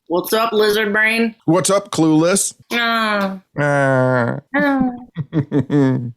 What's up, lizard brain? What's up, Clueless?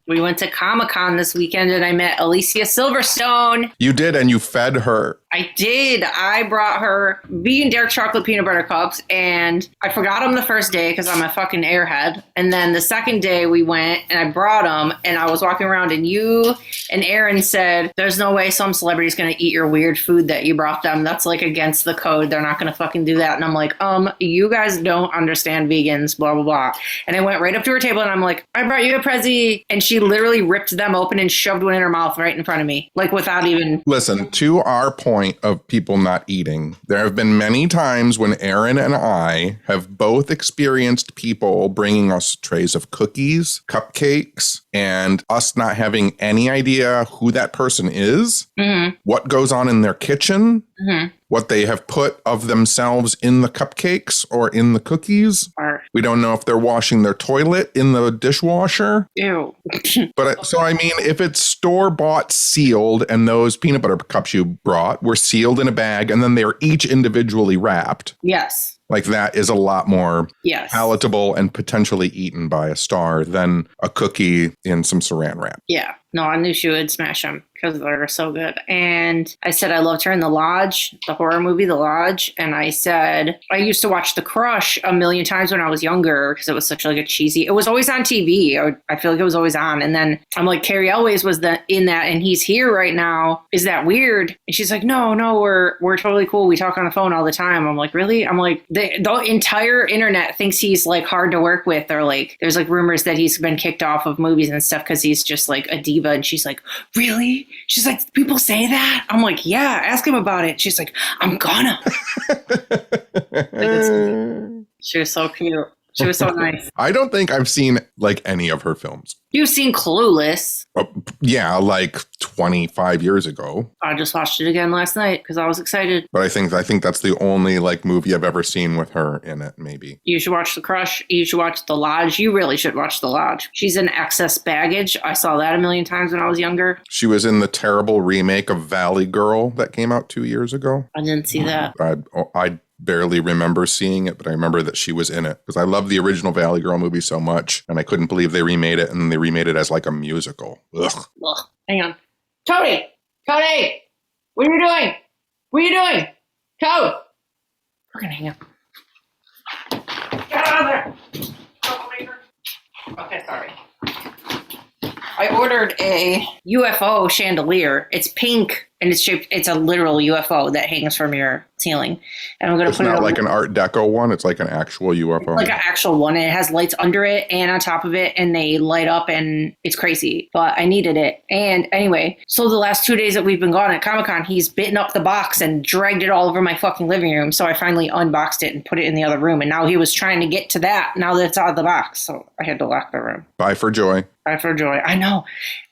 We went to Comic Con this weekend and I met Eloise Silverstone. You did, and you fed her. I did. I brought her vegan dark chocolate peanut butter cups, and I forgot them the first day because I'm a fucking airhead. And then the second day we went and I brought them, and I was walking around, and you and Aaron said, there's no way some celebrity's going to eat your weird food that you brought them. That's like against the code. They're not going to fucking do that. And I'm like, you guys don't understand vegans, blah, blah, blah. And I went right up to her table and I'm like, I brought you a Prezi. And she literally ripped them open and shoved one in her mouth right in front of me, like without even. Listen, to our point of people not eating, there have been many times when Aaron and I have both experienced people bringing us trays of cookies, cupcakes, and us not having any idea who that person is, what goes on in their kitchen, what they have put of themselves in the cupcakes or in the cookies. We don't know if they're washing their toilet in the dishwasher. Ew. But so, I mean, if it's store-bought sealed and those peanut butter cups you brought were sealed in a bag and then they're each individually wrapped. Yes. Like that is a lot more palatable and potentially eaten by a star than a cookie in some saran wrap. Yeah. No, I knew she would smash them because they're so good. And I said I loved her in The Lodge, the horror movie The Lodge. And I said I used to watch The Crush a million times when I was younger because it was such like a cheesy. It was always on TV. I feel like it was always on. And then I'm like, Carrie Elways was in that, and he's here right now. Is that weird? And she's like, no, we're totally cool. We talk on the phone all the time. I'm like, really? I'm like, the entire internet thinks he's like hard to work with, or like there's like rumors that he's been kicked off of movies and stuff because he's just like a diva. And she's like, really? She's like, people say that? I'm like, yeah, ask him about it. She's like, I'm gonna. She was so cute. She was so nice. I don't think I've seen like any of her films. You've seen Clueless. Yeah, like 25 years ago. I just watched it again last night because I was excited. But I think that's the only like movie I've ever seen with her in it, maybe. You should watch The Crush. You should watch The Lodge. You really should watch The Lodge. She's in Excess Baggage. I saw that a million times when I was younger. She was in the terrible remake of Valley Girl that came out 2 years ago. I didn't see that. I barely remember seeing it, but I remember that she was in it because I love the original Valley Girl movie so much, and I couldn't believe they remade it, and they remade it as like a musical. Ugh. Hang on. Tony! What are you doing? What are you doing? Toad! We're gonna hang up. Get out of there! Okay, sorry. I ordered a UFO chandelier. It's pink and it's a literal UFO that hangs from your ceiling. And I'm going to put it on. It's not like an Art Deco one. It's like an actual UFO. It's like an actual one. And it has lights under it and on top of it. And they light up and it's crazy. But I needed it. And anyway, so the last 2 days that we've been gone at Comic Con, he's bitten up the box and dragged it all over my fucking living room. So I finally unboxed it and put it in the other room. And now he was trying to get to that now that it's out of the box. So I had to lock the room. Bye for joy. Bye for joy. I know.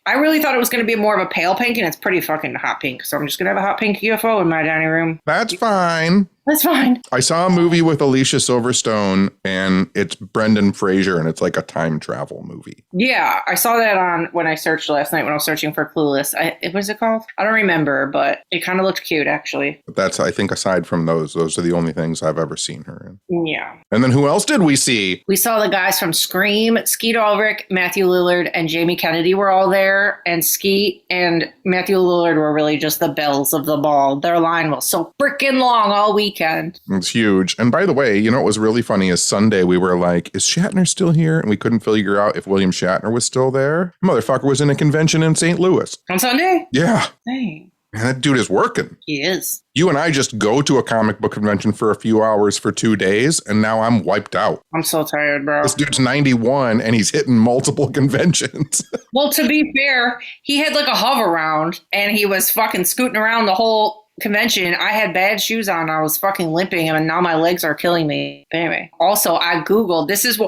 I really thought it was going to be more of a pale pink, and it's pretty fucking hot pink. So I'm just going to have a hot pink UFO in my dining room. That's fine. That's fine. I saw a movie with Alicia Silverstone, and it's Brendan Fraser, and it's like a time travel movie. Yeah, I saw that on when I searched last night when I was searching for Clueless. What was it called? I don't remember, but it kind of looked cute, actually. But that's, I think, aside from those are the only things I've ever seen her in. Yeah. And then who else did we see? We saw the guys from Scream. Skeet Ulrich, Matthew Lillard, and Jamie Kennedy were all there. And Skeet and Matthew Lillard were really just the bells of the ball. Their line was so freaking long all weekend. It's huge. And by the way, you know what was really funny is Sunday we were like, is Shatner still here? And we couldn't figure out if William Shatner was still there. Motherfucker was in a convention in St. Louis. On Sunday? Yeah. Dang. Man, that dude is working. He is. You and I just go to a comic book convention for a few hours for 2 days, and now I'm wiped out. I'm so tired, bro. This dude's 91, and he's hitting multiple conventions. Well, to be fair, he had like a hover round, and he was fucking scooting around the whole convention. I had bad shoes on. I was fucking limping, and now my legs are killing me. But anyway, also I Googled, this is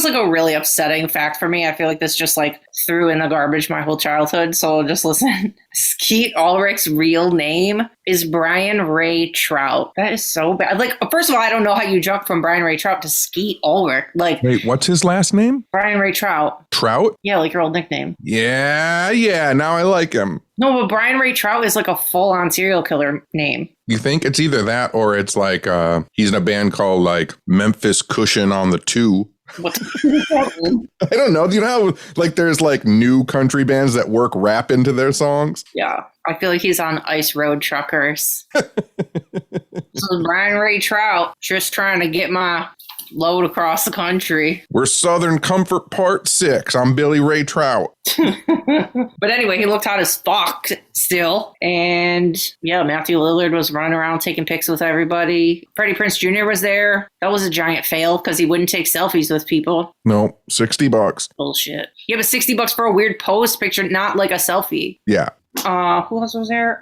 like a really upsetting fact for me. I feel like this just like threw in the garbage my whole childhood. So just listen. Skeet Ulrich's real name is Brian Ray Trout. That is so bad. Like, first of all, I don't know how you jump from Brian Ray Trout to Skeet Ulrich. Like, wait, what's his last name? Brian Ray Trout. Trout? Yeah, like your old nickname. Yeah. Now I like him. No, but Brian Ray Trout is like a full-on serial killer name. You think it's either that or it's like he's in a band called like Memphis Cushion on the Two. What? I don't know. Do you know how like there's like new country bands that work rap into their songs? Yeah. I feel like he's on Ice Road Truckers. This is Brian Ray Trout just trying to get my load across the country. We're Southern Comfort Part 6. I'm Billy Ray Trout. But anyway, he looked hot as fuck still. And yeah, Matthew Lillard was running around taking pics with everybody. Freddie Prinze Jr. was there. That was a giant fail because he wouldn't take selfies with people. No, $60. Bullshit. Yeah, but $60 for a weird pose picture, not like a selfie. Yeah. Who else was there?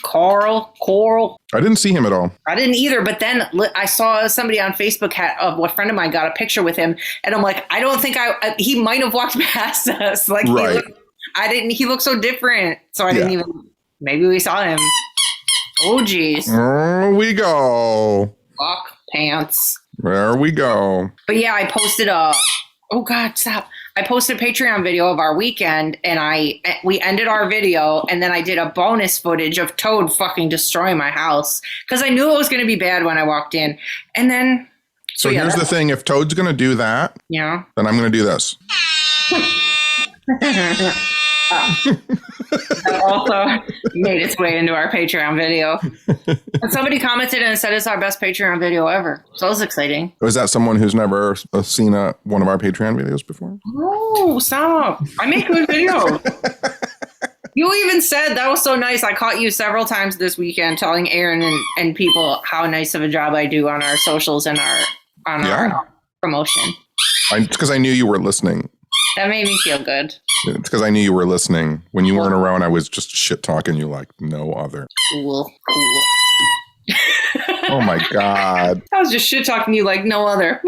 Coral. I didn't see him at all. I didn't either, but then I saw somebody on Facebook a friend of mine got a picture with him, and I'm like, I don't think he might have walked past us. Like, right. He looked so different, so I didn't even, maybe we saw him. Oh, geez. There we go. Fuck pants. There we go. But yeah, I posted oh God, stop. I posted a Patreon video of our weekend, and we ended our video, and then I did a bonus footage of Toad fucking destroying my house because I knew it was going to be bad when I walked in. And then... So yeah, here's the thing. If Toad's going to do that, then I'm going to do this. That also made its way into our Patreon video. And somebody commented and said it's our best Patreon video ever. So that was exciting. Was that someone who's never seen one of our Patreon videos before? Oh, stop. I make good videos. You even said that was so nice. I caught you several times this weekend telling Aaron and people how nice of a job I do on our socials and our promotion. It's because I knew you were listening. That made me feel good. It's because I knew you were listening. When you weren't around, I was just shit talking you like no other. Cool. Oh my God. I was just shit talking you like no other.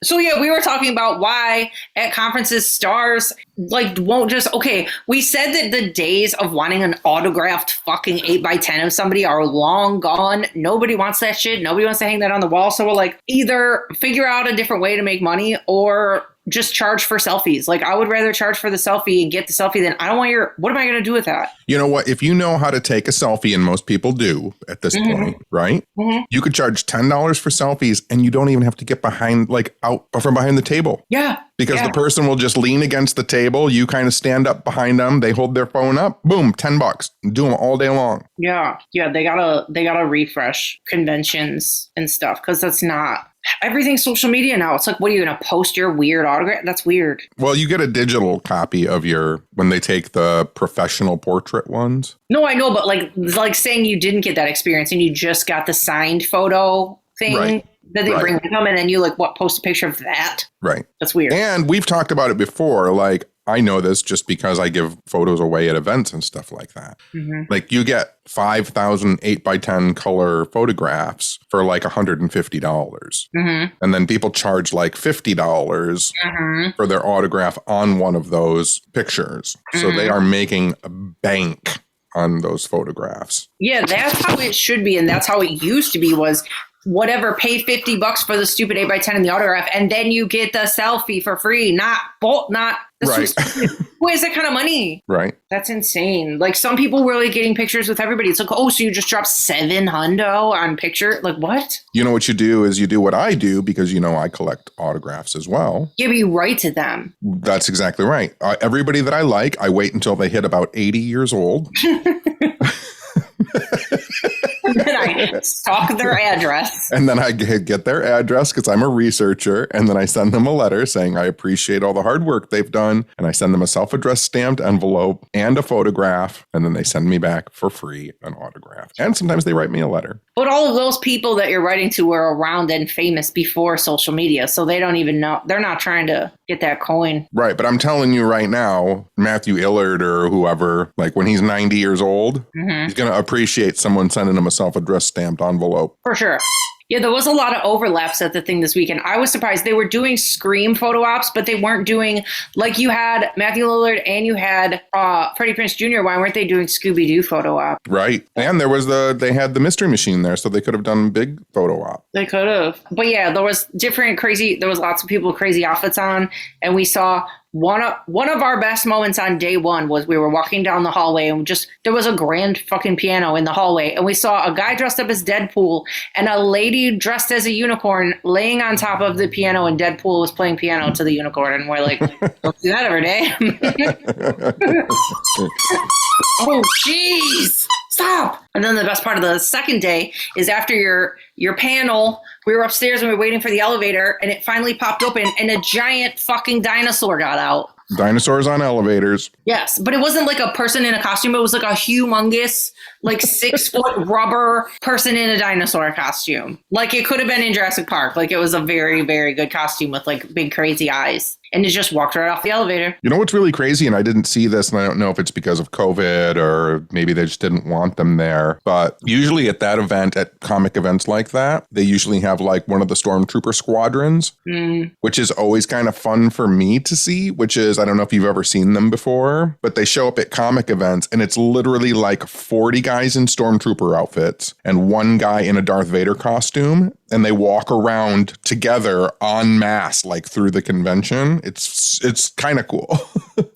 So yeah, we were talking about why at conferences stars won't just, okay, we said that the days of wanting an autographed fucking 8x10 of somebody are long gone. Nobody wants that shit. Nobody wants to hang that on the wall. So we're like, either figure out a different way to make money or just charge for selfies. Like, I would rather charge for the selfie and get the selfie than I don't want what am I going to do with that? You know what? If you know how to take a selfie, and most people do at this point, right? Mm-hmm. You could charge $10 for selfies and you don't even have to get out from behind the table. Yeah. Because the person will just lean against the table. You kind of stand up behind them. They hold their phone up. Boom, $10. Do them all day long. Yeah. Yeah. They gotta refresh conventions and stuff because that's not everything's social media now. It's like, what are you going to post your weird autograph? That's weird. Well, you get a digital copy of when they take the professional portrait ones. No, I know. But like saying you didn't get that experience and you just got the signed photo thing. Right. That they bring them and then you post a picture of that. Right. That's weird. And we've talked about it before. Like, I know this just because I give photos away at events and stuff like that. Mm-hmm. Like, you get 5,000 8x10 color photographs for $150. Mm-hmm. And then people charge $50 for their autograph on one of those pictures. Mm-hmm. So they are making a bank on those photographs. Yeah, that's how it should be. And that's how it used to be was whatever, pay $50 for the stupid 8x10 and the autograph, and then you get the selfie for free. Not right. Who has that kind of money? Right. That's insane. Like, some people were getting pictures with everybody. It's like, oh, so you just dropped $700 on picture? Like, what? You know what you do is you do what I do because, I collect autographs as well. Yeah, but you write to them. That's exactly right. Everybody that I like, I wait until they hit about 80 years old. And then I stalk their address. And then I get their address because I'm a researcher. And then I send them a letter saying I appreciate all the hard work they've done. And I send them a self-addressed stamped envelope and a photograph. And then they send me back for free an autograph. And sometimes they write me a letter. But all of those people that you're writing to were around and famous before social media. So they don't even know. They're not trying to get that coin. Right. But I'm telling you right now, Matthew Illard or whoever, when he's 90 years old, he's going to appreciate someone sending him a self-addressed stamped envelope. For sure. Yeah, there was a lot of overlaps at the thing this weekend. I was surprised. They were doing Scream photo ops, but they weren't doing, you had Matthew Lillard and you had Freddie Prinze Jr. Why weren't they doing Scooby-Doo photo op? Right. And they had the Mystery Machine there, so they could have done big photo op. They could have. But yeah, there was lots of people with crazy outfits on, and we saw one of our best moments on day one was we were walking down the hallway and there was a grand fucking piano in the hallway, and we saw a guy dressed up as Deadpool and a lady dressed as a unicorn laying on top of the piano, and Deadpool was playing piano to the unicorn, and we're like, don't do that every day. Oh, jeez. Stop. And then the best part of the second day is after your panel, we were upstairs and we were waiting for the elevator, and it finally popped open and a giant fucking dinosaur got out. Dinosaurs on elevators. Yes, but it wasn't like a person in a costume. It was like a humongous, like 6-foot rubber person in a dinosaur costume. Like it could have been in Jurassic Park. Like it was a very, very good costume with like big crazy eyes. And it just walked right off the elevator. You know what's really crazy? And I didn't see this, and I don't know if it's because of COVID or maybe they just didn't want them there. But usually at that event, at comic events like that, they usually have like one of the stormtrooper squadrons, which is always kind of fun for me to see, which is, I don't know if you've ever seen them before, but they show up at comic events and it's literally like 40 guys in stormtrooper outfits and one guy in a Darth Vader costume. And they walk around together en masse, like through the convention. It's kind of cool.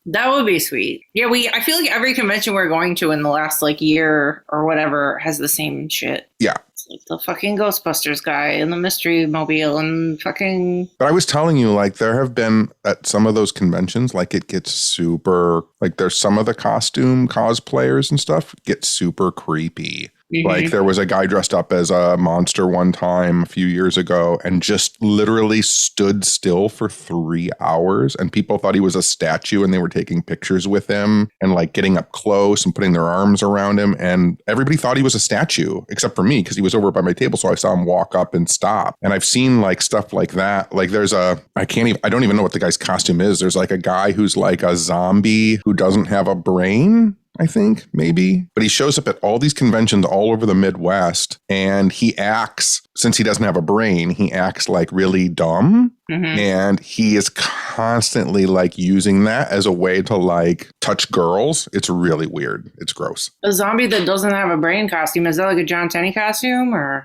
That would be sweet. Yeah, I feel like every convention we're going to in the last like year or whatever has the same shit. Yeah. It's like the fucking Ghostbusters guy and the Mystery Mobile and fucking... But I was telling you, like, there have been at some of those conventions, like, it gets super... Like, there's some of the costume cosplayers and stuff get super creepy. Mm-hmm. Like there was a guy dressed up as a monster one time a few years ago and just literally stood still for 3 hours, and people thought he was a statue and they were taking pictures with him and like getting up close and putting their arms around him, and everybody thought he was a statue except for me because he was over by my table, so I saw him walk up and stop. And I've seen like stuff like that. Like there's I don't even know what the guy's costume is. There's like a guy who's like a zombie who doesn't have a brain, I think, maybe. But he shows up at all these conventions all over the Midwest, and he acts, since he doesn't have a brain, he acts like really dumb. Mm-hmm. And he is constantly like using that as a way to like touch girls. It's really weird. It's gross. A zombie that doesn't have a brain costume, is that like a John Tenney costume or?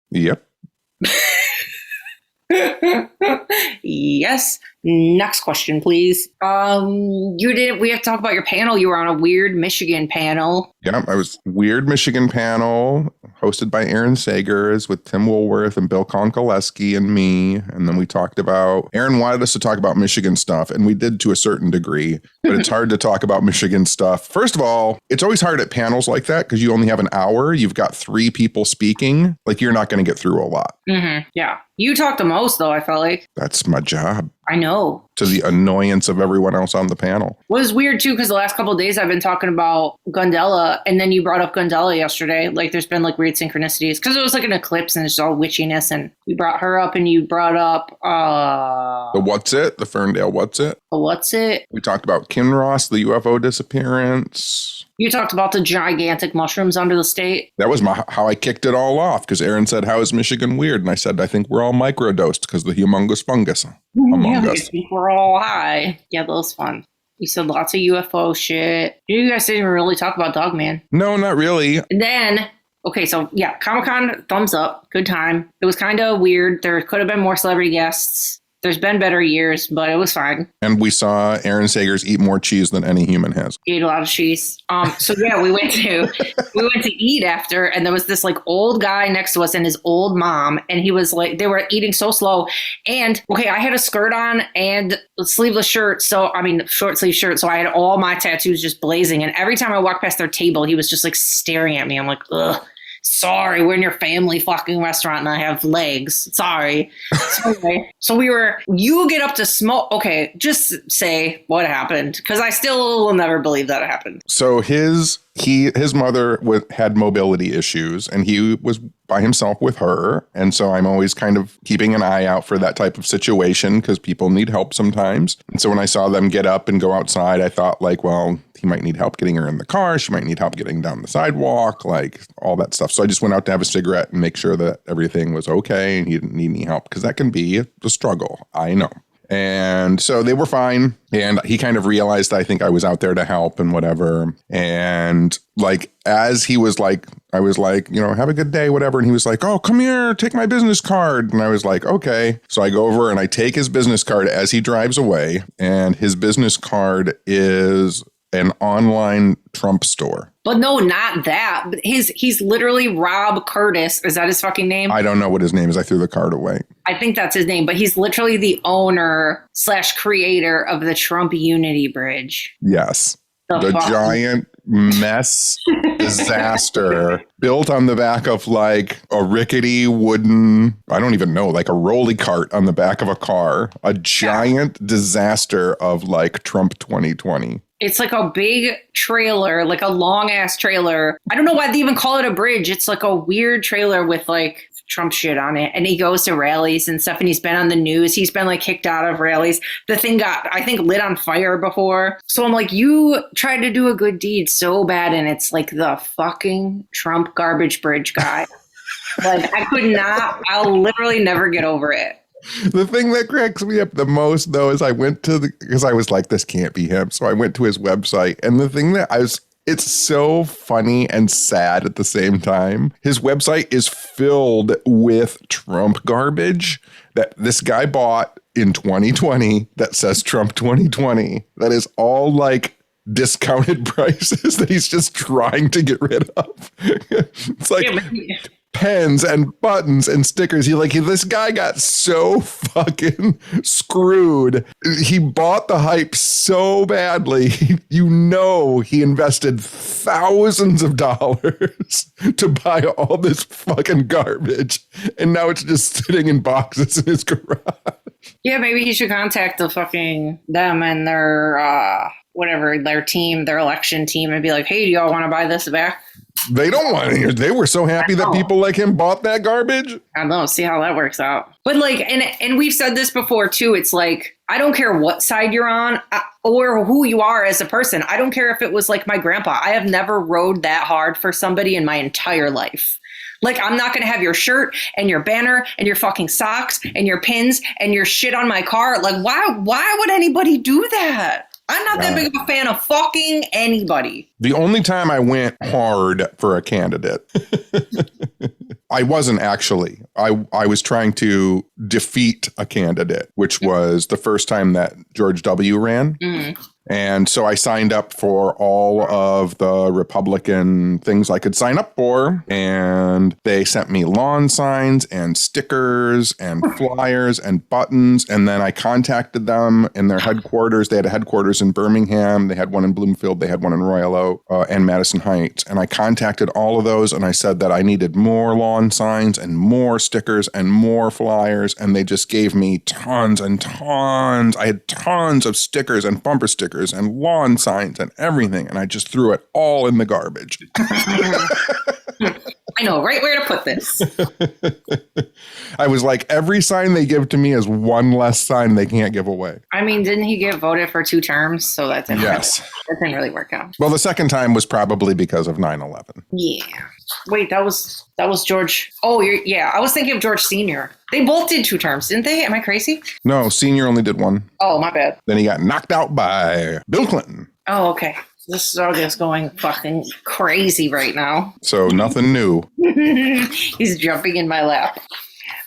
Yep. Yes. Next question, please. We have to talk about your panel. You were on a Weird Michigan panel. Yeah, I was Weird Michigan panel hosted by Aaron Sagers with Tim Woolworth and Bill Konkoleski and me. And then we talked about, Aaron wanted us to talk about Michigan stuff, and we did to a certain degree, but it's hard to talk about Michigan stuff. First of all, it's always hard at panels like that because you only have an hour. You've got 3 people speaking. Like you're not going to get through a lot. Mm-hmm. Yeah. You talk the most, though, I felt like. That's my job. I know. To the annoyance of everyone else on the panel. Well, it's weird, too, because the last couple of days I've been talking about Gundella, and then you brought up Gundella yesterday. Like, there's been, like, weird synchronicities. Because it was, like, an eclipse, and it's all witchiness, and you brought her up, and you brought up... the What's It? The Ferndale What's It? The What's It? We talked about Kinross, the UFO disappearance. You talked about the gigantic mushrooms under the state. That was how I kicked it all off, because Aaron said, how is Michigan weird? And I said, I think we're all microdosed because of the humongous fungus among us. I think we're all high. Yeah, that was fun. You said lots of UFO shit. You guys didn't even really talk about Dogman. No, not really. And then, okay, so yeah, Comic-Con, thumbs up. Good time. It was kind of weird. There could have been more celebrity guests. There's been better years, but it was fine. And we saw Aaron Sagers eat more cheese than any human has. Ate a lot of cheese. So yeah, we went to eat after, and there was this like old guy next to us and his old mom, and he was like, they were eating so slow. And okay, I had a skirt on and a sleeveless shirt, short sleeve shirt, so I had all my tattoos just blazing. And every time I walked past their table, he was just like staring at me. I'm like, ugh. Sorry, we're in your family fucking restaurant and I have legs. Sorry. So you get up to smoke. Okay, just say what happened, because I still will never believe that it happened. So his mother had mobility issues, and he was by himself with her. And so I'm always kind of keeping an eye out for that type of situation because people need help sometimes. And so when I saw them get up and go outside, I thought like, well, he might need help getting her in the car. She might need help getting down the sidewalk, like all that stuff. So I just went out to have a cigarette and make sure that everything was okay and he didn't need any help, because that can be a struggle. I know. And so they were fine. And he kind of realized, I think I was out there to help and whatever. And like, as he was like, I was like, you know, have a good day, whatever. And he was like, oh, come here, take my business card. And I was like, okay. So I go over and I take his business card as he drives away. And his business card is an online Trump store. But no, not that. He's literally Rob Curtis. Is that his fucking name? I don't know what his name is. I threw the card away. I think that's his name, but he's literally the owner / creator of the Trump Unity Bridge. Yes. The giant mess disaster built on the back of like a rickety wooden, I don't even know, like a rolly cart on the back of a car. A giant disaster of like Trump 2020. It's like a big trailer, like a long ass trailer. I don't know why they even call it a bridge. It's like a weird trailer with like Trump shit on it. And he goes to rallies and stuff, and he's been on the news. He's been like kicked out of rallies. The thing got, I think, lit on fire before. So I'm like, you tried to do a good deed so bad, and it's like the fucking Trump garbage bridge guy. Like, I'll literally never get over it. The thing that cracks me up the most, though, is I went because I was like, this can't be him. So I went to his website, and the thing that it's so funny and sad at the same time. His website is filled with Trump garbage that this guy bought in 2020 that says Trump 2020. That is all like discounted prices that he's just trying to get rid of. It's like pens and buttons and stickers. This guy got so fucking screwed. He bought the hype so badly. You know, he invested thousands of dollars to buy all this fucking garbage. And now it's just sitting in boxes in his garage. Yeah, maybe he should contact them and their, their team, their election team, and be like, hey, do y'all want to buy this back? They don't want to hear. They were so happy that people like him bought that garbage. I don't know. See how that works out. But like, and we've said this before too. It's like, I don't care what side you're on or who you are as a person. I don't care if it was like my grandpa. I have never rode that hard for somebody in my entire life. Like, I'm not going to have your shirt and your banner and your fucking socks and your pins and your shit on my car. Like, why would anybody do that? I'm not that big of a fan of fucking anybody. The only time I went hard for a candidate, I wasn't actually. I was trying to defeat a candidate, which was the first time that George W. ran. Mm. And so I signed up for all of the Republican things I could sign up for. And they sent me lawn signs and stickers and flyers and buttons. And then I contacted them in their headquarters. They had a headquarters in Birmingham. They had one in Bloomfield. They had one in Royal Oak and Madison Heights. And I contacted all of those. And I said that I needed more lawn signs and more stickers and more flyers. And they just gave me tons and tons. I had tons of stickers and bumper stickers and lawn signs and everything. And I just threw it all in the garbage. I know right where to put this. I was like, every sign they give to me is one less sign they can't give away. I mean, didn't he get voted for 2 terms? So that didn't really work out. Well, the second time was probably because of 9/11. Yeah. Wait, that was George. Oh, I was thinking of George Sr. They both did 2 terms, didn't they? Am I crazy? No, Sr. only did 1. Oh, my bad. Then he got knocked out by Bill Clinton. Oh, okay. This dog is going fucking crazy right now. So nothing new. He's jumping in my lap.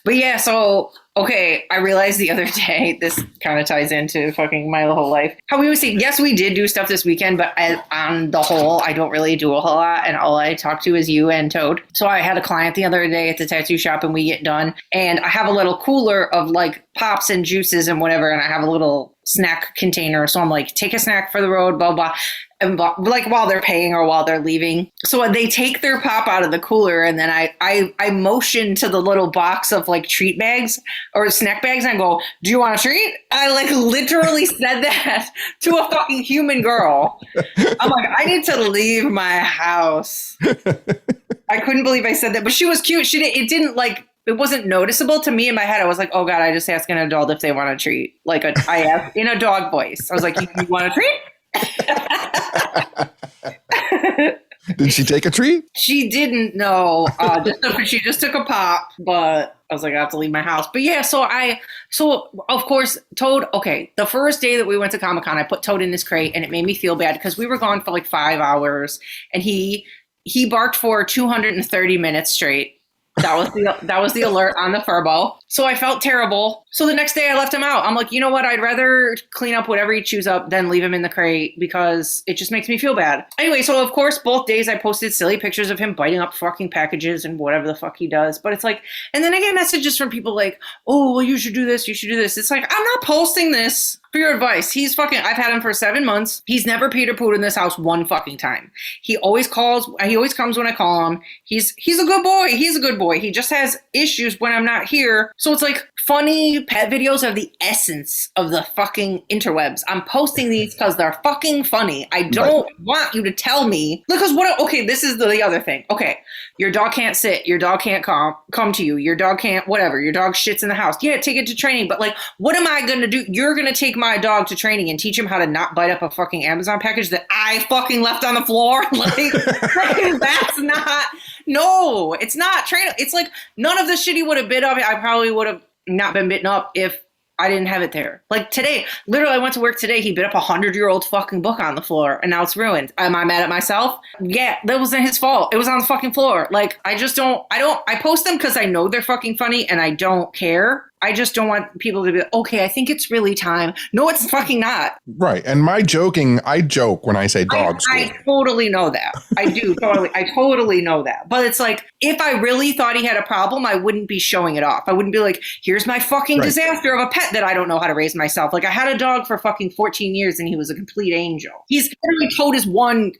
But yeah, so, okay, I realized the other day, this kind of ties into fucking my whole life. How we always say, yes, we did do stuff this weekend, but on the whole, I don't really do a whole lot. And all I talk to is you and Toad. So I had a client the other day at the tattoo shop and we get done. And I have a little cooler of like pops and juices and whatever. And I have a little snack container. So I'm like, take a snack for the road, blah, blah. And like while they're paying or while they're leaving. So they take their pop out of the cooler and then I motion to the little box of like treat bags or snack bags and I go, do you want a treat? I like literally said that to a fucking human girl. I'm like, I need to leave my house. I couldn't believe I said that, but she was cute. It wasn't noticeable to me in my head. I was like, oh God, I just asked an adult if they want a treat. I asked in a dog voice. I was like, you want a treat? Did Did she take a treat? She didn't know. She just took a pop, but I was like, I have to leave my house. But yeah, so of course, Toad, okay, the first day that we went to Comic Con, I put Toad in his crate and it made me feel bad because we were gone for like 5 hours and he barked for 230 minutes straight. That was the alert on the Furbo. So I felt terrible. So the next day I left him out. I'm like, you know what? I'd rather clean up whatever he chews up than leave him in the crate because it just makes me feel bad. Anyway, so of course, both days I posted silly pictures of him biting up fucking packages and whatever the fuck he does. But it's like, and then I get messages from people like, oh, well, you should do this. You should do this. It's like, I'm not posting this for your advice. I've had him for 7 months. He's never peed or pooed in this house one fucking time. He always comes when I call him. He's a good boy. He's a good boy. He just has issues when I'm not here. So it's like funny pet videos are the essence of the fucking interwebs. I'm posting these because they're fucking funny. I don't want you to tell me because this is the other thing. Okay, your dog can't sit. Your dog can't come to you. Your dog can't whatever. Your dog shits in the house. Yeah, take it to training. But like, what am I going to do? You're going to take my dog to training and teach him how to not bite up a fucking Amazon package that I fucking left on the floor? Like that's not... No, it's not training. It's like none of the shit he would have bit up. I probably would have not been bitten up if I didn't have it there. Like today, literally I went to work today. He bit up a 100-year-old fucking book on the floor and now it's ruined. Am I mad at myself? Yeah, that wasn't his fault. It was on the fucking floor. Like I post them because I know they're fucking funny and I don't care. I just don't want people to be like, okay, I think it's really time. No, it's fucking not. Right. And I joke when I say dog school. I totally know that. I do. Totally. I totally know that. But it's like, if I really thought he had a problem, I wouldn't be showing it off. I wouldn't be like, here's my fucking disaster of a pet that I don't know how to raise myself. Like I had a dog for fucking 14 years and he was a complete angel. He's literally Toad is one.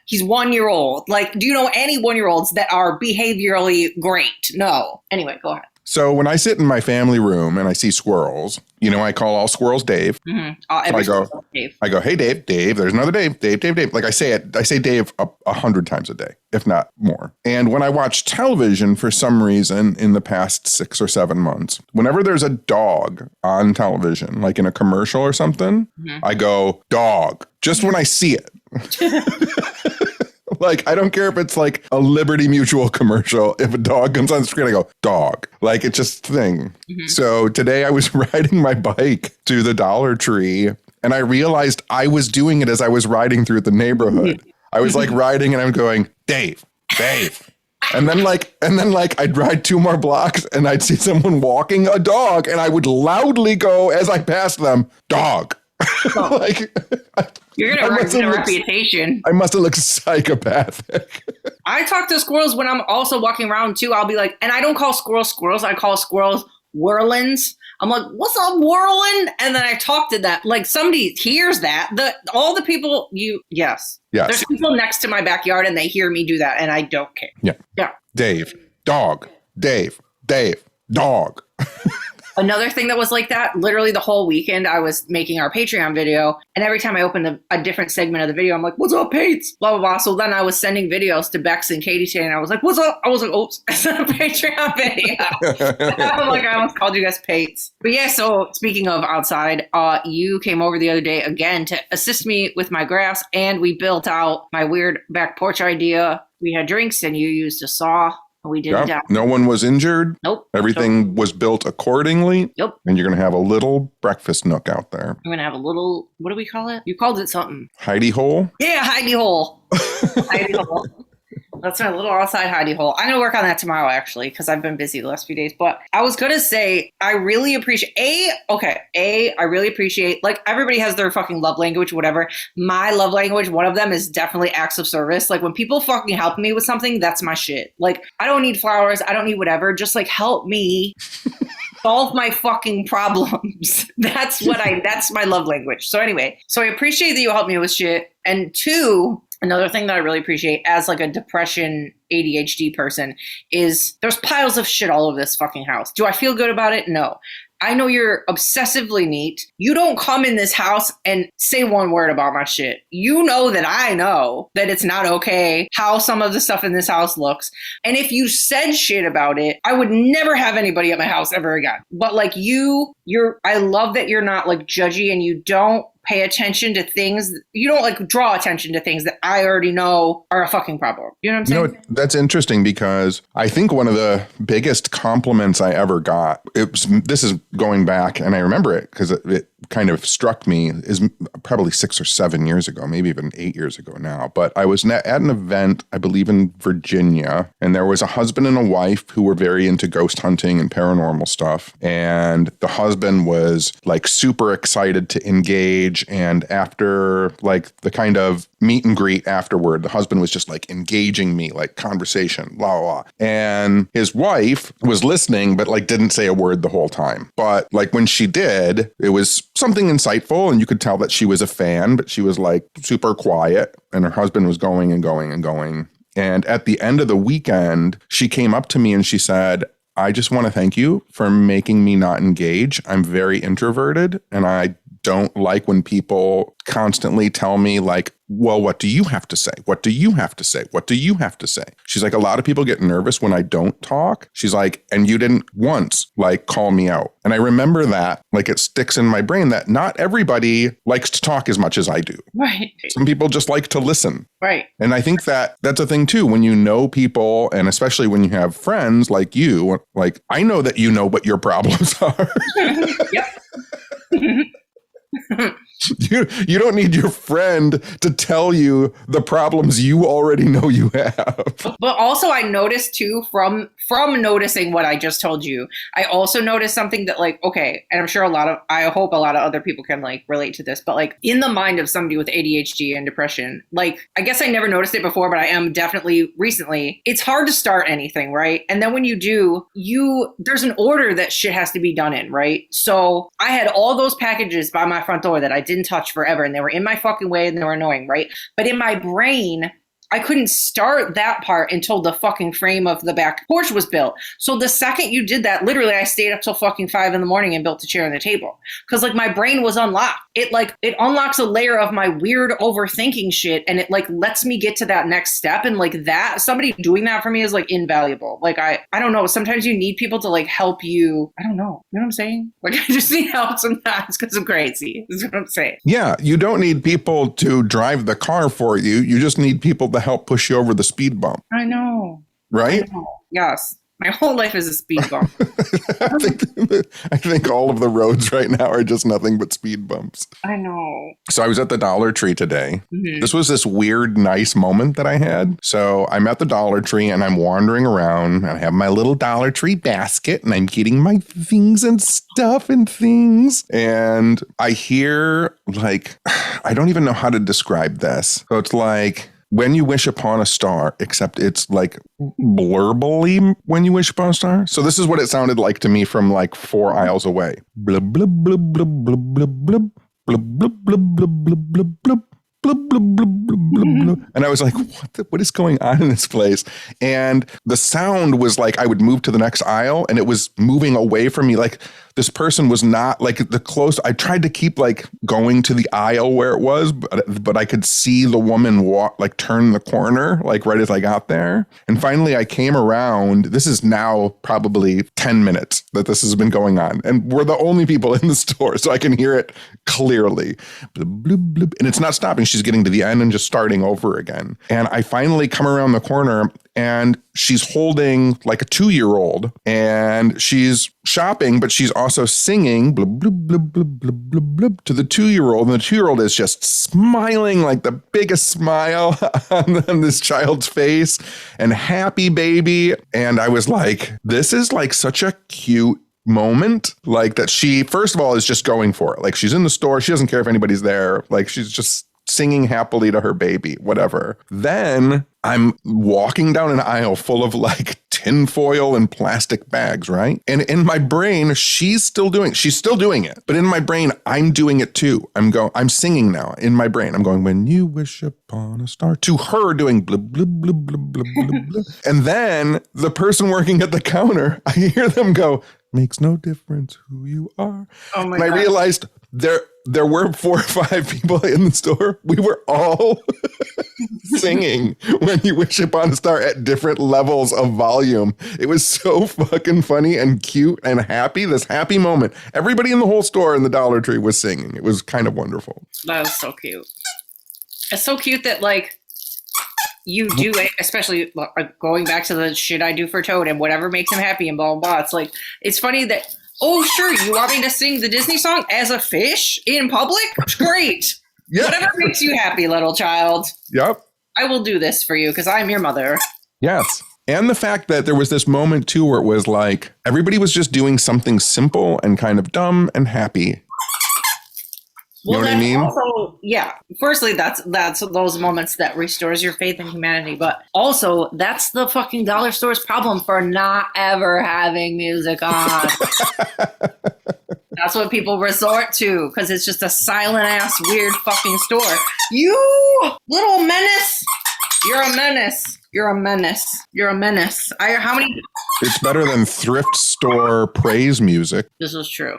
He's 1 year old. Like, do you know any 1-year-olds that are behaviorally great? No. Anyway, go ahead. So when I sit in my family room and I see squirrels, I call all squirrels Dave. Mm-hmm. I go, hey, Dave, there's another Dave. Like I say Dave 100 times a day, if not more. And when I watch television for some reason in the past 6 or 7 months, whenever there's a dog on television, like in a commercial or something, I go, dog, just when I see it. Like, I don't care if it's like a Liberty Mutual commercial. If a dog comes on the screen, I go, dog. Like, it's just a thing. Mm-hmm. So today I was riding my bike to the Dollar Tree and I realized I was doing it as I was riding through the neighborhood. I was like riding and I'm going, Dave. And then I'd ride 2 more blocks and I'd see someone walking a dog and I would loudly go as I passed them, dog. Oh. You're going to ruin a reputation. I must have looked psychopathic. I talk to squirrels when I'm also walking around too. I'll be like, and I don't call squirrels. I call squirrels whirlins. I'm like, what's up, whirling? And then I talk to that. Like somebody hears that. All the people yes. There's people next to my backyard and they hear me do that and I don't care. Yeah. Dave, dog, Dave, dog. Another thing that was like that, literally the whole weekend, I was making our Patreon video. And every time I opened a different segment of the video, I'm like, what's up, Pates? Blah, blah, blah. So then I was sending videos to Bex and Katie today. And I was like, what's up? I was like, oops, it's a Patreon video. I'm like, I almost called you guys Pates. But yeah, so speaking of outside, you came over the other day again to assist me with my grass. And we built out my weird back porch idea. We had drinks and you used a saw. We did it. No one was injured. Nope. Everything was built accordingly. Yep. And you're going to have a little breakfast nook out there. I'm going to have a little, what do we call it? You called it something. Hidey hole? Yeah, hidey hole. Hidey hole. That's my little outside hidey hole. I'm going to work on that tomorrow, actually, because I've been busy the last few days. But I was going to say, I really appreciate, I really appreciate, like, everybody has their fucking love language, whatever. My love language, one of them is definitely acts of service. Like, when people fucking help me with something, that's my shit. Like, I don't need flowers. I don't need whatever. Just, like, help me solve my fucking problems. That's my love language. So anyway, I appreciate that you helped me with shit. And 2, another thing that I really appreciate as like a depression ADHD person is there's piles of shit all over this fucking house. Do I feel good about it? No. I know you're obsessively neat. You don't come in this house and say one word about my shit. You know that I know that it's not okay how some of the stuff in this house looks. And if you said shit about it, I would never have anybody at my house ever again. But like I love that you're not like judgy and you don't pay attention to things. You don't like draw attention to things that I already know are a fucking problem. You know what I'm saying? You know, that's interesting because I think one of the biggest compliments I ever got, this is going back, and I remember it because it kind of struck me, is probably 6 or 7 years ago, maybe even 8 years ago now. But I was at an event, I believe in Virginia, and there was a husband and a wife who were very into ghost hunting and paranormal stuff. And the husband was like super excited to engage. And after like the kind of meet and greet afterward, the husband was just like engaging me, like conversation, blah, blah, blah. And his wife was listening, but like didn't say a word the whole time. But like when she did, it was something insightful, and you could tell that she was a fan, but she was like super quiet, and her husband was going and going and going. And at the end of the weekend, she came up to me and she said, I just want to thank you for making me not engage. I'm very introverted, and I don't like when people constantly tell me like, well, what do you have to say? What do you have to say? What do you have to say? She's like, a lot of people get nervous when I don't talk. She's like, and you didn't once like call me out. And I remember that, like it sticks in my brain that not everybody likes to talk as much as I do. Right. Some people just like to listen. Right. And I think that that's a thing too, when you know people, and especially when you have friends like you, like I know that you know what your problems are. Yep. You don't need your friend to tell you the problems you already know you have. But also I noticed too from noticing what I just told you, I also noticed something that like, okay, and I'm sure I hope a lot of other people can like relate to this, but like in the mind of somebody with ADHD and depression, like I guess I never noticed it before, but I am definitely recently, it's hard to start anything, right? And then when you do, there's an order that shit has to be done in, right? So I had all those packages by my front door that I didn't touch forever, and they were in my fucking way and they were annoying, right? But in my brain, I couldn't start that part until the fucking frame of the back porch was built. So the second you did that, literally I stayed up till fucking 5 a.m. and built a chair and a table. Cause like my brain was unlocked. It unlocks a layer of my weird overthinking shit, and it like lets me get to that next step. And like that, somebody doing that for me is like invaluable. Like I don't know. Sometimes you need people to like help you. I don't know. You know what I'm saying? Like I just need help sometimes because I'm crazy. That's what I'm saying. Yeah. You don't need people to drive the car for you. You just need people to help push you over the speed bump. I know. Right? I know. Yes. My whole life is a speed bump. I think all of the roads right now are just nothing but speed bumps. I know. So I was at the Dollar Tree today. Mm-hmm. This was this weird, nice moment that I had. So I'm at the Dollar Tree and I'm wandering around, and I have my little Dollar Tree basket, and I'm getting my things and stuff and things. And I hear like, I don't even know how to describe this. So it's like, when you wish upon a star, except it's like blurbly when you wish upon a star. So this is what it sounded like to me from like 4 aisles away. Blub, blub, blub, blub, blub, blub, blub, blub, blub, blub, blub, blub, blub, blub. Blub, blub, blub, blub, blub, blub. And I was like, what is going on in this place? And the sound was like, I would move to the next aisle and it was moving away from me. Like this person was not like I tried to keep like going to the aisle where it was, but I could see the woman turn the corner, like right as I got there. And finally I came around. This is now probably 10 minutes that this has been going on. And we're the only people in the store, so I can hear it clearly. Blub, blub, blub. And it's not stopping. She's getting to the end and just starting over again. And I finally come around the corner, and she's holding like a 2-year-old, and she's shopping, but she's also singing blub, blub, blub, blub, blub, blub, blub, to the 2-year-old. And the 2-year-old is just smiling like the biggest smile on this child's face, and happy baby. And I was like, this is like such a cute moment, like that she, first of all, is just going for it. Like she's in the store. She doesn't care if anybody's there. Like she's just singing happily to her baby, whatever. Then I'm walking down an aisle full of like tinfoil and plastic bags, right? And in my brain, she's still doing it. But in my brain, I'm doing it too. I'm singing now in my brain. I'm going, when you wish upon a star, to her doing blub, blub, blub, blub, blub, blub, blub. And then the person working at the counter, I hear them go, makes no difference who you are. Oh my God. I realized there were 4 or 5 people in the store. We were all singing when you wish upon a star at different levels of volume. It was so fucking funny and cute and happy. This happy moment. Everybody in the whole store in the Dollar Tree was singing. It was kind of wonderful. That was so cute. It's so cute that like you do it, especially going back to the shit I do for Toad and whatever makes him happy and blah, blah, blah. It's like, it's funny that, oh, sure, you want me to sing the Disney song as a fish in public? Great. Yep. Whatever makes you happy, little child. Yep. I will do this for you because I'm your mother. Yes. And the fact that there was this moment, too, where it was like everybody was just doing something simple and kind of dumb and happy. You know what I mean? Also, yeah. Firstly, that's those moments that restores your faith in humanity. But also, that's the fucking dollar store's problem for not ever having music on. That's what people resort to because it's just a silent ass weird fucking store. You little menace. You're a menace. You're a menace. You're a menace. How many? It's better than thrift store praise music. This is true.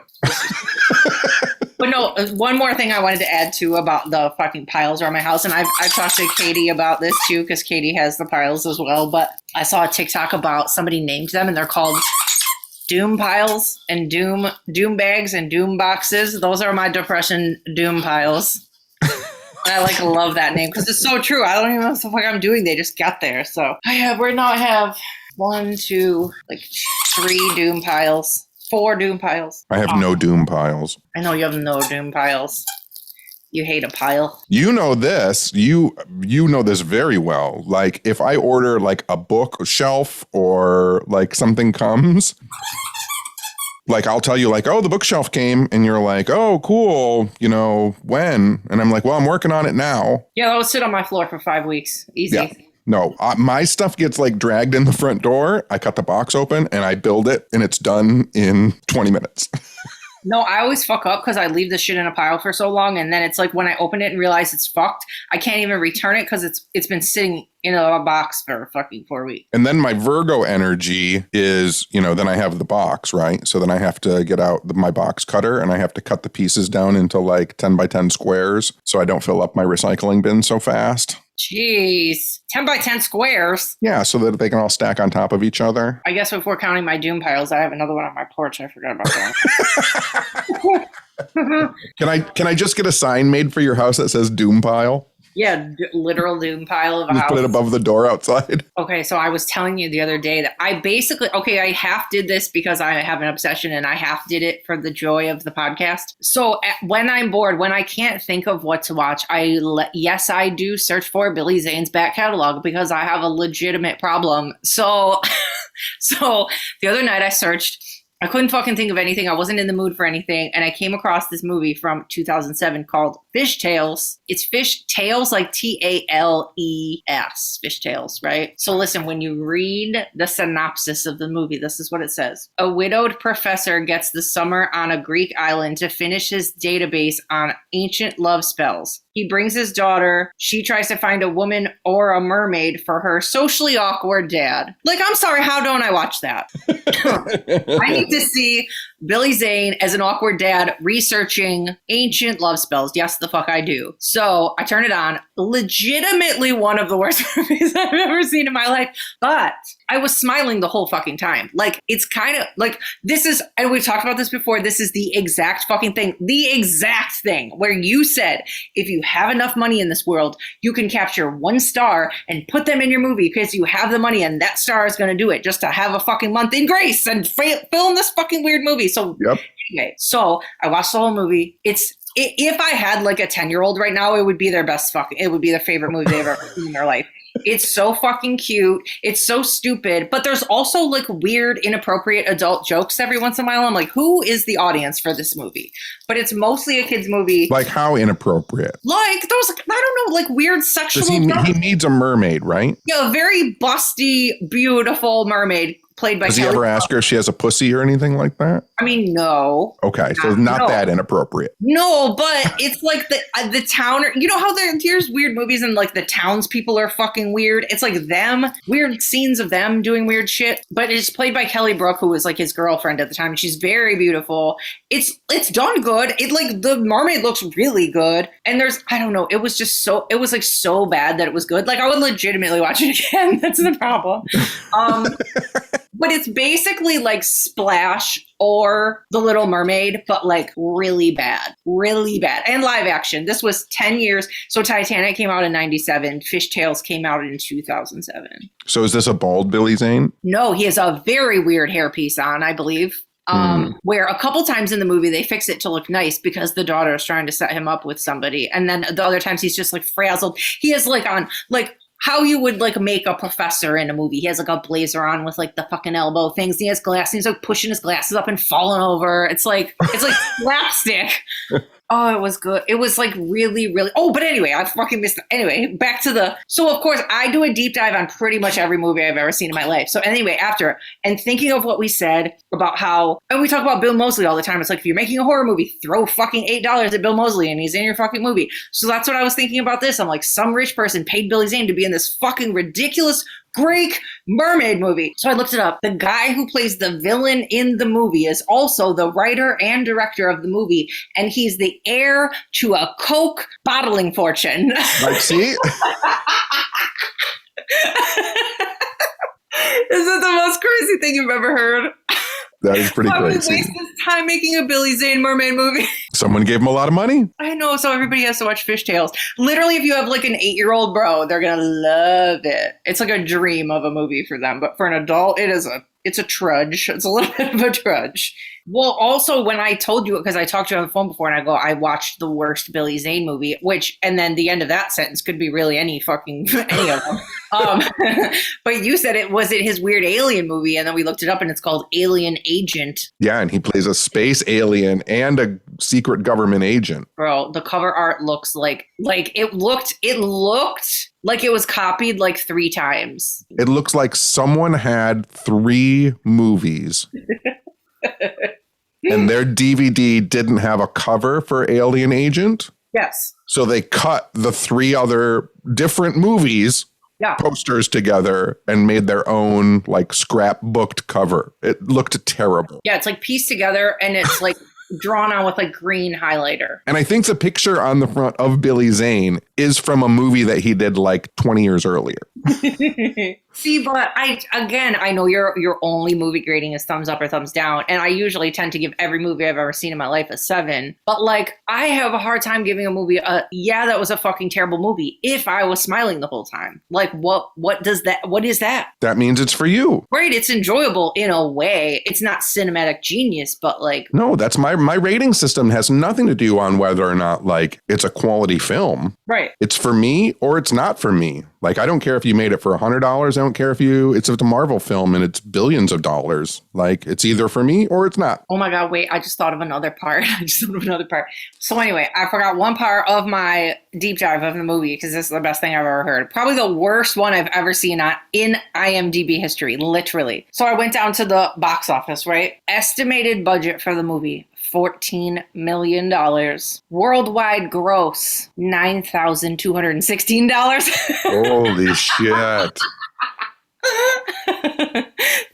But no, one more thing I wanted to add to about the fucking piles around my house. And I've talked to Katie about this too, because Katie has the piles as well. But I saw a TikTok about somebody named them and they're called doom piles and doom bags and doom boxes. Those are my depression doom piles. And I love that name because it's so true. I don't even know what the fuck I'm doing. They just got there. So I have 1, 2, 3 doom piles. 4 doom piles. I have no doom piles. I know you have no doom piles. You hate a pile. You know this. You know this very well. Like if I order like a book shelf or like something comes, like I'll tell you like, oh, the bookshelf came and you're like, oh, cool. You know, when? And I'm like, well, I'm working on it now. Yeah, that will sit on my floor for 5 weeks. Easy. Yeah. No, my stuff gets like dragged in the front door. I cut the box open and I build it and it's done in 20 minutes. No, I always fuck up because I leave the shit in a pile for so long. And then it's like when I open it and realize it's fucked, I can't even return it because it's been sitting in a box for fucking 4 weeks. And then my Virgo energy is, then I have the box, right? So then I have to get out my box cutter and I have to cut the pieces down into like 10 by 10 squares so I don't fill up my recycling bin so fast. Jeez. 10 by 10 squares? Yeah, so that they can all stack on top of each other. I guess if we're counting my doom piles, I have another one on my porch. I forgot about that. Can I just get a sign made for your house that says doom pile? Yeah, literal doom pile of a Just house. put it above the door outside. Okay, so I was telling you the other day that I half did this because I have an obsession and I half did it for the joy of the podcast. So when I'm bored, when I can't think of what to watch, I do search for Billy Zane's back catalog because I have a legitimate problem. So the other night I searched. I couldn't fucking think of anything. I wasn't in the mood for anything. And I came across this movie from 2007 called Fish Tales. It's Fish Tales, like Tales. Fish Tales, right? So listen, when you read the synopsis of the movie, this is what it says. A widowed professor gets the summer on a Greek island to finish his database on ancient love spells. He brings his daughter. She tries to find a woman or a mermaid for her socially awkward dad. Like, I'm sorry, how don't I watch that? I need to see Billy Zane as an awkward dad researching ancient love spells. Yes, the fuck I do. So I turn it on. Legitimately one of the worst movies I've ever seen in my life. But I was smiling the whole fucking time. Like, it's kind of like, this is, and we've talked about this before, this is the exact fucking thing. The exact thing where you said, if you have enough money in this world, you can capture one star and put them in your movie because you have the money and that star is going to do it just to have a fucking month in grace and film this fucking weird movie. So Anyway, so I watched the whole movie. If I had like a 10-year-old right now, it would be it would be their favorite movie they've ever seen in their life. It's so fucking cute. It's so stupid. But there's also like weird, inappropriate adult jokes every once in a while. I'm like, who is the audience for this movie? But it's mostly a kid's movie. Like how inappropriate? Like there was, I don't know, like weird sexual. He needs a mermaid, right? Yeah, a very busty, beautiful mermaid played by Does he Kelly ever Brook. ask her if she has a pussy or anything like that? I mean, no. Okay, so not that inappropriate. No, but it's like the town. You know how there's weird movies and like the townspeople are fucking weird. It's like them, weird scenes of them doing weird shit. But it's played by Kelly Brook, who was like his girlfriend at the time. She's very beautiful. It's done good. It like the mermaid looks really good. And I don't know. It was like so bad that it was good. Like I would legitimately watch it again. That's the problem. But it's basically like Splash or The Little Mermaid, but like really bad, and live action. This was 10 years. So Titanic came out in 97. Fishtails came out in 2007. So is this a bald Billy Zane? No, he has a very weird hairpiece on, I believe. Where a couple times in the movie they fix it to look nice because the daughter is trying to set him up with somebody. And then the other times he's just like frazzled. He has like on like how you would like make a professor in a movie. He has like a blazer on with like the fucking elbow things. He has glasses. He's like pushing his glasses up and falling over. It's like slapstick. Oh, it was good. It was like really, really. Oh, but anyway, I fucking missed. Anyway, back to so of course I do a deep dive on pretty much every movie I've ever seen in my life. So anyway, and thinking of what we said about how, and we talk about Bill Moseley all the time. It's like, if you're making a horror movie, throw fucking $8 at Bill Moseley and he's in your fucking movie. So that's what I was thinking about this. I'm like, some rich person paid Billy Zane to be in this fucking ridiculous Greek mermaid movie. So I looked it up. The guy who plays the villain in the movie is also the writer and director of the movie. And he's the heir to a Coke bottling fortune. Like, see? Is that the most crazy thing you've ever heard? That is pretty crazy. Why would we waste this time making a Billy Zane mermaid movie? Someone gave him a lot of money. I know, so everybody has to watch Fishtails. Literally, if you have like an 8-year-old bro, they're gonna love it. It's like a dream of a movie for them, but for an adult, it's a trudge. It's a little bit of a trudge. Well, also, when I told you, because I talked to you on the phone before, and I watched the worst Billy Zane movie, and then the end of that sentence could be really any of them. But you said it his weird alien movie, and then we looked it up, and it's called Alien Agent. Yeah, and he plays a space alien and a secret government agent. Bro, the cover art looks like it looked like it was copied like 3 times. It looks like someone had 3 movies. And their DVD didn't have a cover for Alien Agent. Yes. So they cut the 3 other different movies, posters together, and made their own like scrapbooked cover. It looked terrible. Yeah, it's like pieced together and it's like drawn on with like green highlighter. And I think the picture on the front of Billy Zane is from a movie that he did like 20 years earlier. See, but I know your only movie grading is thumbs up or thumbs down. And I usually tend to give every movie I've ever seen in my life a 7. But like, I have a hard time giving a movie that was a fucking terrible movie if I was smiling the whole time. Like, what is that? That means it's for you. Right. It's enjoyable in a way. It's not cinematic genius, but like. No, that's my rating system has nothing to do on whether or not like it's a quality film. Right. It's for me or it's not for me. Like, I don't care if you made it for $100. I don't care if it's a Marvel film and it's billions of dollars. Like, it's either for me or it's not. Oh my God, wait, I just thought of another part. So anyway, I forgot one part of my deep dive of the movie because this is the best thing I've ever heard. Probably the worst one I've ever seen in IMDb history, literally. So I went down to the box office, right? Estimated budget for the movie, $14 million. Worldwide gross, $9,216. Holy shit.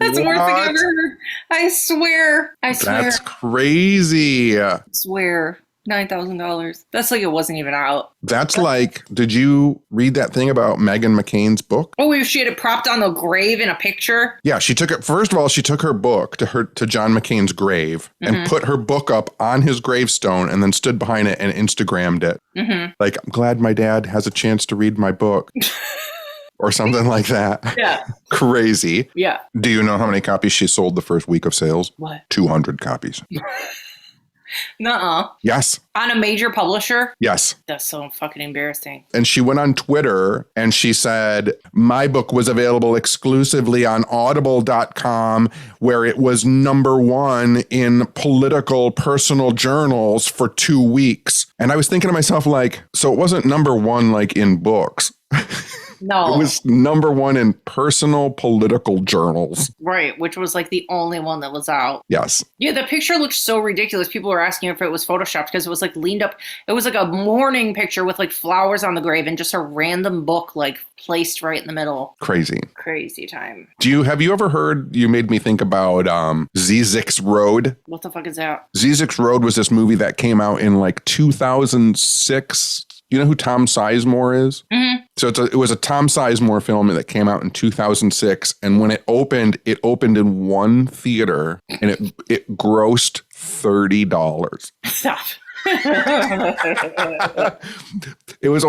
That's the worst thing I've ever heard. I swear. That's crazy. I swear. $9,000. That's like it wasn't even out. That's like, did you read that thing about Meghan McCain's book? Oh, she had it propped on the grave in a picture? Yeah, she took it. First of all, she took her book to John McCain's grave and put her book up on his gravestone and then stood behind it and Instagrammed it. Mm-hmm. Like, I'm glad my dad has a chance to read my book. Or something like that. Yeah. Crazy. Yeah. Do you know how many copies she sold the first week of sales? What? 200 copies. Nuh-uh. Yes. On a major publisher? Yes. That's so fucking embarrassing. And she went on Twitter and she said, my book was available exclusively on audible.com, where it was #1 in political personal journals for 2 weeks. And I was thinking to myself, like, so it wasn't #1 like in books. No. It was #1 in personal political journals. Right, which was like the only one that was out. Yes. Yeah, the picture looked so ridiculous. People were asking if it was photoshopped because it was like leaned up. It was like a mourning picture with like flowers on the grave and just a random book like placed right in the middle. Crazy. Crazy time. Have you ever heard, you made me think about Zizek's Road? What the fuck is that? Zizek's Road was this movie that came out in like 2006. You know who Tom Sizemore is? Mm-hmm. So it was a Tom Sizemore film that came out in 2006. And when it opened in one theater and it grossed $30. Stop. It was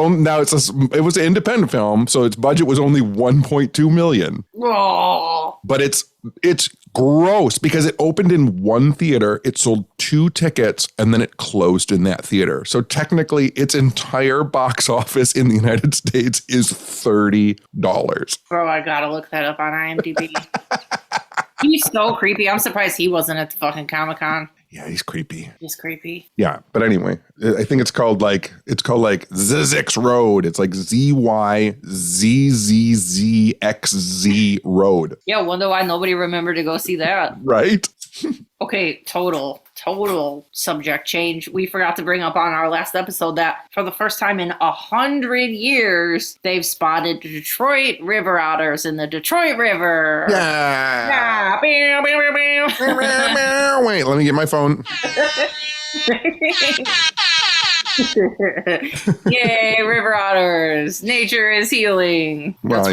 an independent film, so its budget was only $1.2 million. Oh. But it's gross because it opened in one theater, it sold 2 tickets, and then it closed in that theater. So technically, its entire box office in the United States is $30. Bro, I gotta look that up on IMDb. He's so creepy. I'm surprised he wasn't at the fucking Comic Con. Yeah, he's creepy. He's creepy. Yeah, but anyway, I think it's called Zizek's Road. It's like ZYZZZXZ Road. Yeah, wonder why nobody remembered to go see that. Right? Okay, total subject change. We forgot to bring up on our last episode that for the first time in 100 years, they've spotted Detroit river otters in the Detroit River. Yeah. Bow, bow, bow, bow. Wait, let me get my phone. Yay, river otters. Nature is healing. Well,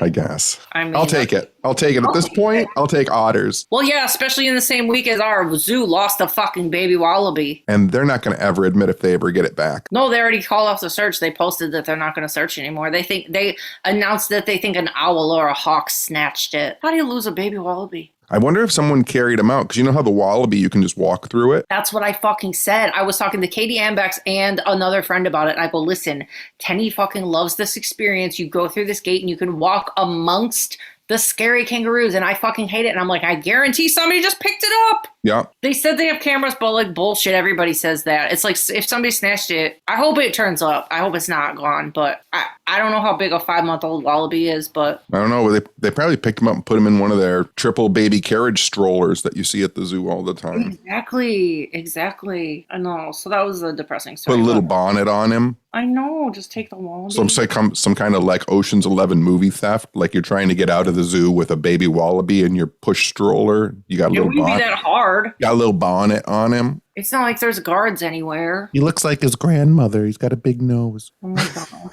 I guess. I'll take it. At this point, I'll take otters. Well, yeah, especially in the same week as our zoo lost a fucking baby wallaby. And they're not going to ever admit if they ever get it back. No, they already called off the search. They posted that they're not going to search anymore. They announced that they think an owl or a hawk snatched it. How do you lose a baby wallaby? I wonder if someone carried them out, because you know how the wallaby, you can just walk through it? That's what I fucking said. I was talking to Katie Ambex and another friend about it. And I go, listen, Tenney fucking loves this experience. You go through this gate and you can walk amongst the scary kangaroos, and I fucking hate it. And I'm like, I guarantee somebody just picked it up. Yeah. They said they have cameras, but like bullshit. Everybody says that. It's like if somebody snatched it, I hope it turns up. I hope it's not gone. But I don't know how big a 5-month-old wallaby is, but I don't know. They probably picked him up and put him in one of their triple baby carriage strollers that you see at the zoo all the time. Exactly. I know. So that was a depressing story. Put a little bonnet on him. I know. Just take the wallaby. Some kind of like Ocean's 11 movie theft. Like you're trying to get out of the zoo with a baby wallaby in your push stroller. You got a little bonnet. It wouldn't be that hard. Got a little bonnet on him. It's not like there's guards anywhere. He looks like his grandmother. He's got a big nose. Oh my God.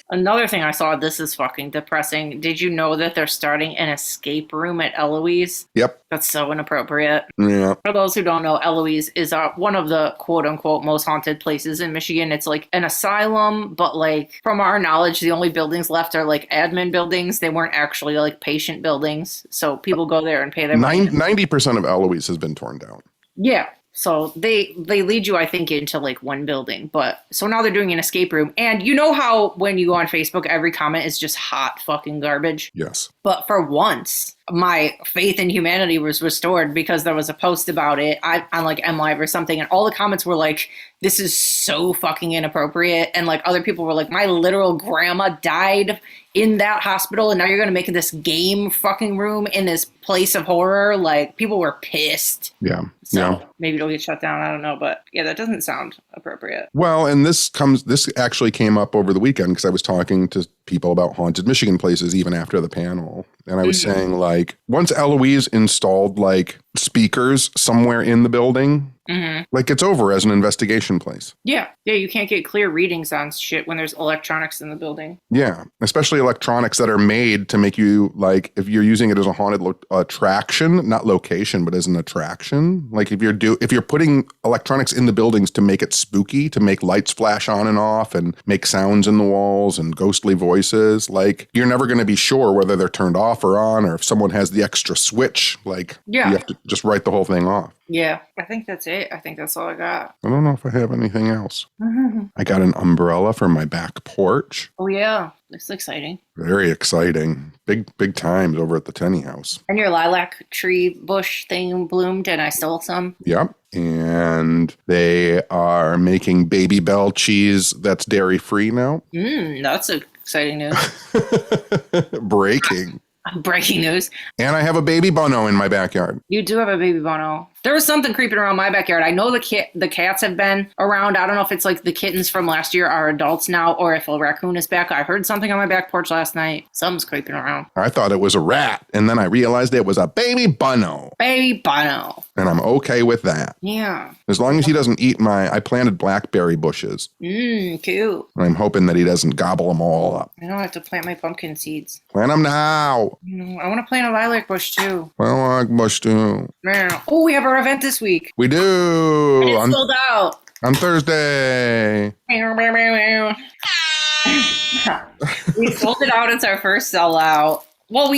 Another thing I saw, this is fucking depressing. Did you know that they're starting an escape room at Eloise? Yep. That's so inappropriate. Yeah. For those who don't know, Eloise is one of the quote-unquote most haunted places in Michigan. It's like an asylum, but like from our knowledge, the only buildings left are like admin buildings. They weren't actually like patient buildings. So people go there and pay their money. 90% of Eloise has been torn down. Yeah. So they lead you, I think, into like one building. But so now they're doing an escape room. And you know how when you go on Facebook, every comment is just hot fucking garbage? Yes. But for once, my faith in humanity was restored because there was a post about it on like MLive or something. And all the comments were like, this is so fucking inappropriate. And like other people were like, my literal grandma died in that hospital. And now you're going to make this game fucking room in this place of horror. Like people were pissed. Yeah. So maybe it'll get shut down. I don't know. But yeah, that doesn't sound appropriate. Well, and this actually came up over the weekend because I was talking to people about haunted Michigan places even after the panel. And I was saying like once Eloise installed like speakers somewhere in the building, like it's over as an investigation place. Yeah, you can't get clear readings on shit when there's electronics in the building. Yeah, especially electronics that are made to make you like if you're using it as a haunted attraction, not location, but as an attraction. Like if you're putting electronics in the buildings to make it spooky, to make lights flash on and off and make sounds in the walls and ghostly voices, like you're never going to be sure whether they're turned off or on, or if someone has the extra switch, like you have to just write the whole thing off. Yeah, I think that's it. I think that's all I got. I don't know if I have anything else. I got an umbrella for my back porch. Oh, yeah. It's exciting. Very exciting. Big times over at the Tenney house. And your lilac tree bush thing bloomed and I stole some. Yep. And they are making Baby Bell cheese that's dairy free now. That's a Exciting news. Breaking. Breaking news. And I have a baby bono in my backyard. You do have a baby bono. There was something creeping around my backyard. I know the cats have been around. I don't know if it's like the kittens from last year are adults now or if a raccoon is back. I heard something on my back porch last night. Something's creeping around. I thought it was a rat, and then I realized it was a baby bono. Baby bono. And I'm okay with that. Yeah. As long as he doesn't eat I planted blackberry bushes. Cute. And I'm hoping that he doesn't gobble them all up. I don't have to plant my pumpkin seeds. Plant them now. I want to plant a lilac bush too. Lilac bush too. Yeah. Oh, we have our event this week. We do. And it's sold out. On Thursday. We sold it out. It's our first sellout. Well,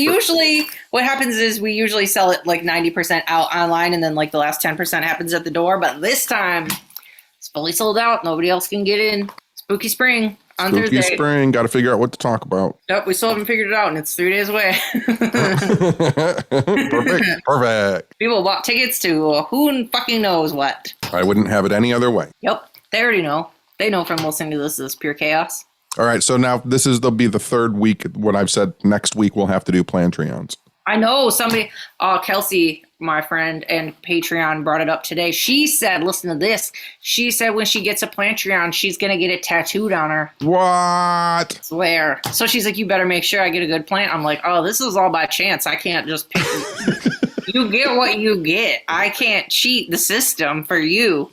what happens is we usually sell it like 90% out online and then like the last 10% happens at the door. But this time it's fully sold out. Nobody else can get in. Spooky Spring on Thursday. Spooky Spring. Got to figure out what to talk about. Yep, we still haven't figured it out and it's 3 days away. Perfect. People bought tickets to who fucking knows what. I wouldn't have it any other way. Yep, they already know. They know from listening to this is pure chaos. All right, so now there'll be the third week. What I've said, next week we'll have to do Plantreons. I know somebody, Kelsey, my friend and Patreon, brought it up today. She said, listen to this. She said when she gets a Plantreon, she's going to get it tattooed on her. What? I swear. So she's like, you better make sure I get a good plant. I'm like, oh, this is all by chance. I can't just pick. You get what you get. I can't cheat the system for you.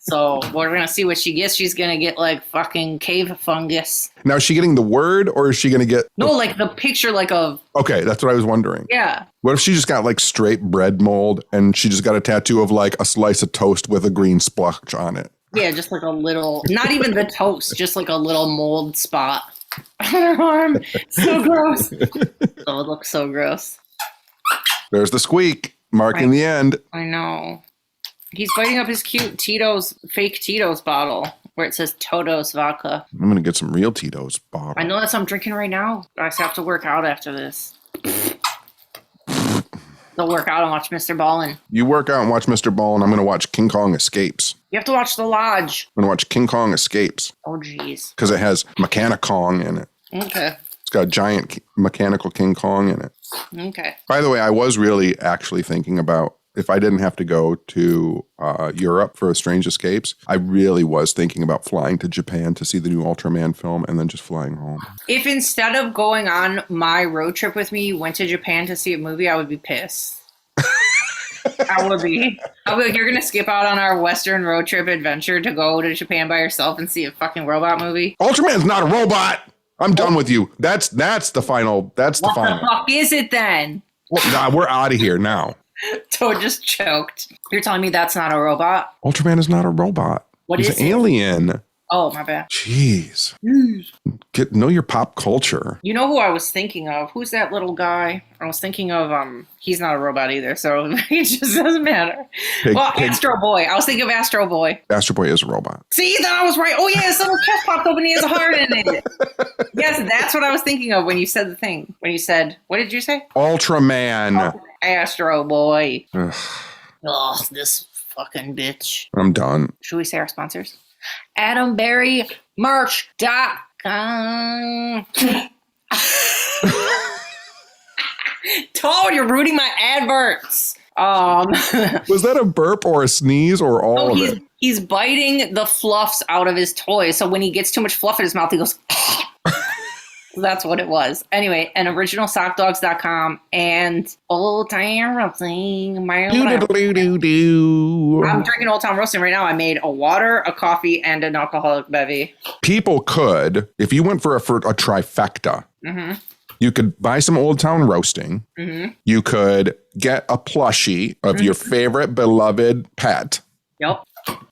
So we're going to see what she gets. She's going to get like fucking cave fungus. Now, is she getting the word or is she going to get... No, like the picture like of... Okay, that's what I was wondering. Yeah. What if she just got like straight bread mold and she just got a tattoo of like a slice of toast with a green splotch on it? Yeah, just like a little... Not even the toast, just like a little mold spot on her arm. So gross. Oh, it looks so gross. There's the squeak, marking the end. I know. He's biting up his cute fake Tito's bottle where it says Todos vodka. I'm going to get some real Tito's bottle. I know that's what I'm drinking right now. I just have to work out after this. They'll work out and watch Mr. Ballin. You work out and watch Mr. Ball, and I'm going to watch King Kong Escapes. You have to watch The Lodge. I'm going to watch King Kong Escapes. Oh, jeez. Because it has Mechanic-Kong in it. Okay. It's got a giant mechanical King Kong in it. Okay. By the way, I was really actually thinking about if I didn't have to go to Europe for Strange Escapes, I really was thinking about flying to Japan to see the new Ultraman film and then just flying home. If instead of going on my road trip with me, you went to Japan to see a movie, I would be pissed. I would be like, you're going to skip out on our Western road trip adventure to go to Japan by yourself and see a fucking robot movie? Ultraman's not a robot! I'm done with you. That's the final. That's the final. What the fuck is it then? Well, nah, we're out of here now. Toad just choked. You're telling me that's not a robot? Ultraman is not a robot. He's an alien. Oh, my bad. Jeez. Know your pop culture. You know who I was thinking of? Who's that little guy? I was thinking of, he's not a robot either, so it just doesn't matter. Astro Boy. I was thinking of Astro Boy. Astro Boy is a robot. See, then I was right. Oh, yeah, his little chest popped open. He has a heart in it. Yes, that's what I was thinking of when you said the thing. When you said, what did you say? Ultraman. Oh, Astro Boy. Ugh. Oh, this fucking bitch. I'm done. Should we say our sponsors? AdamBerryMerch.com. Toad, you're ruining my adverts. Was that a burp or a sneeze or all of it? He's biting the fluffs out of his toy. So when he gets too much fluff in his mouth, he goes... That's what it was. Anyway, and originalsockdogs.com and Old Town Roasting. I'm drinking Old Town Roasting right now. I made a water, a coffee, and an alcoholic bevy. People could, if you went for a trifecta, mm-hmm. You could buy some Old Town Roasting. Mm-hmm. You could get a plushie of your favorite beloved pet. Yep.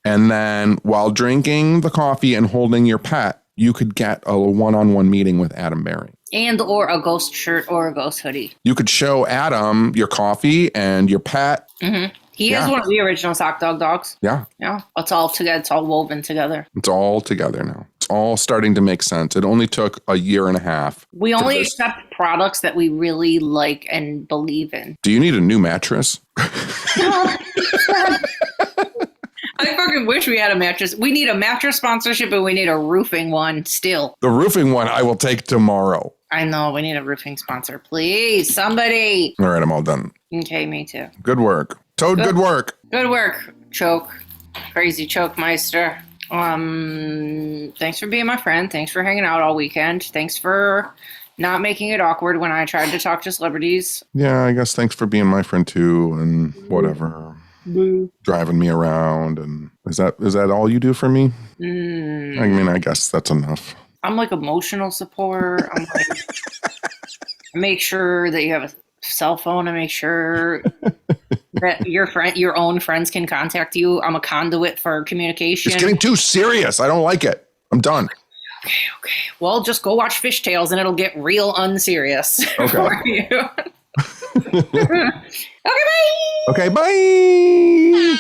And then while drinking the coffee and holding your pet, you could get a one-on-one meeting with Adam Berry. And or a ghost shirt or a ghost hoodie. You could show Adam your coffee and your pet. Mm-hmm. He is one of the original Sock Dog dogs. Yeah. Yeah. It's all together. It's all woven together. It's all together now. It's all starting to make sense. It only took a year and a half. We only accept products that we really like and believe in. Do you need a new mattress? I fucking wish we had a mattress. We need a mattress sponsorship and we need a roofing one still. The roofing one I will take tomorrow. I know, we need a roofing sponsor. Please, somebody. All right, I'm all done. Okay, me too. Good work. Toad, good work. Good work, Choke. Crazy Choke Meister. Thanks for being my friend. Thanks for hanging out all weekend. Thanks for not making it awkward when I tried to talk to celebrities. Yeah, I guess thanks for being my friend too, and whatever. Driving me around, and is that all you do for me? I mean, I guess that's enough. I'm like emotional support. I'm like, I make sure that you have a cell phone. I make sure that your own friends can contact you. I'm a conduit for communication. It's getting too serious. I don't like it. I'm done. Okay. Well, just go watch Fishtails and it'll get real unserious for you. Okay, bye. Okay, bye.